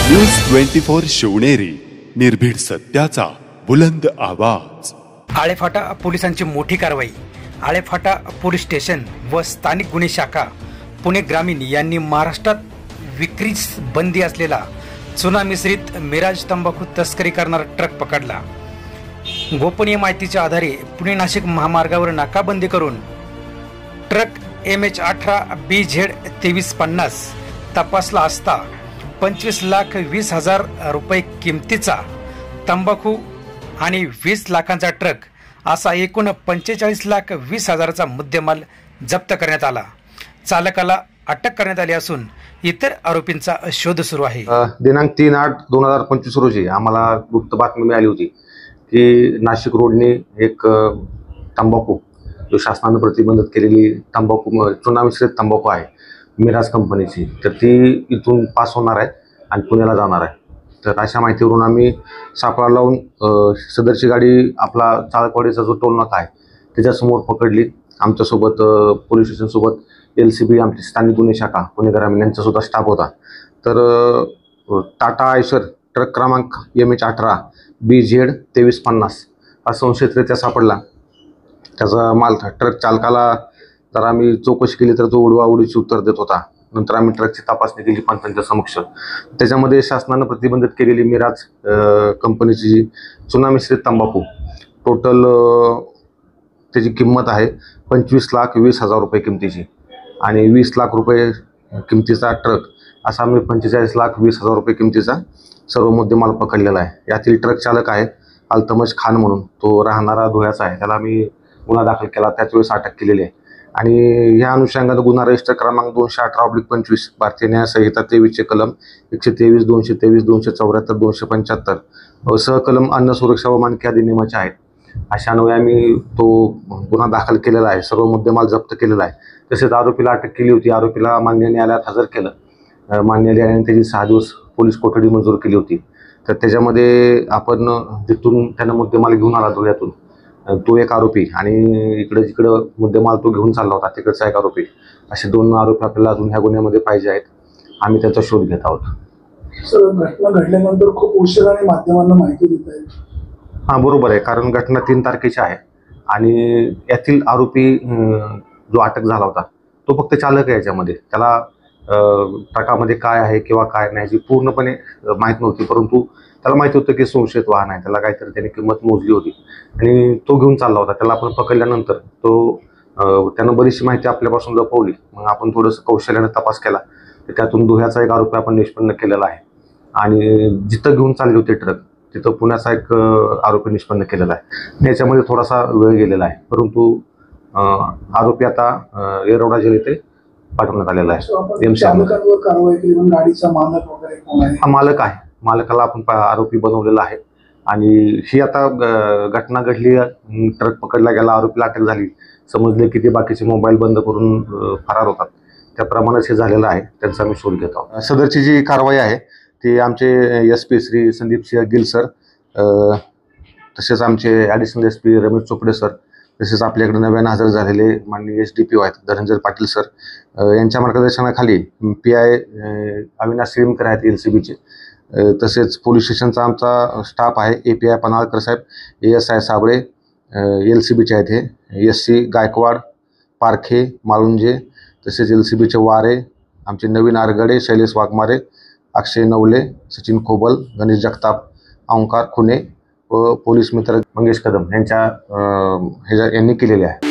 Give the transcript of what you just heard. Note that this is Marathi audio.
न्यूज 24 शिवनेरी, निर्भीड सत्याचा बुलंद आवाज। आळेफाटा पोलिसांची मोठी कारवाई। आळेफाटा पोलीस स्टेशन व स्थानिक गुन्हे शाखा पुणे ग्रामीण यांनी महाराष्ट्रात विक्रीस बंदी असलेला चुना मिश्रित मिराज तंबाखू तस्करी करणारा ट्रक पकडला। गोपनीय माहितीच्या आधारे पुणे नाशिक महामार्गावर नाकाबंदी करून ट्रक MH18 BZ 2350 तपासला असता 25,20,000 रुपये किमतीचा तंबाखू आणि 20 लाखांचा ट्रक असा एकूण 45,20,000चा मुद्देमाल जप्त करण्यात आला। चालकाला अटक करण्यात आली असून इतर आरोपींचा शोध सुरू आहे। दिनांक 3/8/2025 रोजी आम्हाला गुप्त बातमी मिळाली होती की नाशिक रोडने एक तंबाखू जो शासनाने प्रतिबंधित केलेली तंबाखू चुना मिश्रित तंबाखू आहे मिराज कंपनीची, तर ती इथून पास होणार आहे आणि पुण्याला जाणार आहे। तर अशा माहितीवरून आम्ही सापळा लावून सदरची गाडी आपला चाळकवाडीचा जो टोल नाका आहे त्याच्यासमोर पकडली। आमच्यासोबत पोलीस स्टेशनसोबत LCB आमची स्थानिक गुन्हे शाखा पुणे ग्रामीण यांचासुद्धा स्टाफ होता। तर टाटा आयशर ट्रक क्रमांक MH18 BZ 2350 हा संशयितरित्या सापडला। त्याचा माल ट्रक चालकाला तर आम्ही चौकशी केली तर तो उडवाउडीची उत्तर देत होता। नंतर आम्ही ट्रकची तपासणी केली पंचांच्या समक्ष। त्याच्यामध्ये शासनाने प्रतिबंधित केलेली मिराज कंपनीची जी चुना मिश्रित तंबाखू टोटल त्याची किंमत आहे 25,20,000 रुपये किमतीची आणि 20 लाख रुपये किमतीचा ट्रक असा आम्ही 45,20,000 रुपये किमतीचा सर्व मुद्देमाल पकडलेला आहे। यातील ट्रक चालक आहे अल्तमज खान म्हणून, तो राहणारा धुळ्याचा आहे। त्याला आम्ही गुन्हा दाखल केला, त्याच वेळेस अटक केलेली आहे आणि या अनुषंगाने गुन्हा रजिस्टर क्रमांक 218/25 भारतीय न्याय संहिता 23 कलम 123, 223, 274, 275 सहकलम अन्न सुरक्षा व मानके अधिनियमाचे आहेत। अशा अन्वये आम्ही तो गुन्हा दाखल केलेला आहे, सर्व मुद्देमाल जप्त केलेला आहे। तसेच आरोपीला अटक केली होती। आरोपीला मान्य न्यायालयात हजर केलं। मान्य न्यायालयाने त्याची 6 दिवस पोलीस कोठडी मंजूर केली होती। तर त्याच्यामध्ये आपण जिथून त्यानं मुद्देमाल घेऊन आला धुळ्यातून तो एक आरोपी आणि जिकडं मुद्देमाल तो घेऊन चालला होता तिकडचा एक आरोपी, असे 2 आरोपी आपल्याला अजून ह्या गुन्ह्यामध्ये पाहिजे आहेत। आम्ही त्यांचा शोध घेत आहोत। सर, घटना घडल्यानंतर खूप उशिराने माध्यमांना माहिती देत आहे। हां, बरोबर आहे, कारण घटना 3 तारखेची आहे आणि यातील आरोपी जो अटक झाला होता तो फक्त चालक आहे। याच्यामध्ये त्याला ट्रकामध्ये काय आहे किंवा काय नाही याची पूर्णपणे माहीत नव्हती, परंतु त्याला माहिती होतं की संशयित वाहन आहे, त्याला काहीतरी त्याने किंमत मोजली होती आणि तो घेऊन चालला होता। त्याला आपण पकडल्यानंतर त्यानं बरीचशी माहिती आपल्यापासून लपवली। मग आपण थोडंसं कौशल्याने तपास केला तर त्यातून धुळ्याचा एक आरोपी आपण निष्पन्न केलेला आहे आणि जिथं घेऊन चालले होते ट्रक तिथं पुण्याचा एक आरोपी निष्पन्न केलेला आहे। याच्यामध्ये थोडासा वेळ गेलेला आहे, परंतु आरोपी आता येरवडा जेल येथे पाठवण्यात आलेला आहे। हा मालक आहे, मालकाला आपण आरोपी बनवलेला आहे आणि ही आता घटना घडली, ट्रक पकडला गेला, आरोपीला अटक झाली, समजले की ते बाकीचे मोबाईल बंद करून फरार होतात, त्याप्रमाणेच हे झालेलं आहे। त्यांचा आम्ही शोध घेत आहोत। सदरची जी कारवाई आहे ती आमचे SP श्री संदीप सिंह गिल सर, तसेच आमचे additional SP Ramesh Chopde sir, तसेच आपल्याकडे नव्याने हजर झालेले माननीय SDPO आहेत धनंजय पाटील सर यांच्या मार्गदर्शनाखाली PI अविनाश श्रीमकर आहेत LCBचे, तसेच पोलीस स्टेशनचा आमचा स्टाफ आहे API पन्हाळकर साहेब, ASI साबळे LCBचे आहेत, हे SC गायकवाड, पारखे, माळुंजे, तसेच LCBचे वारे, आमचे नवीन आरगडे, शैलेश वाघमारे, अक्षय नवले, सचिन खोबल, गणेश जगताप, ओंकार खुने व पोलीस मित्र मंगेश कदम यांनी केलेले आहे।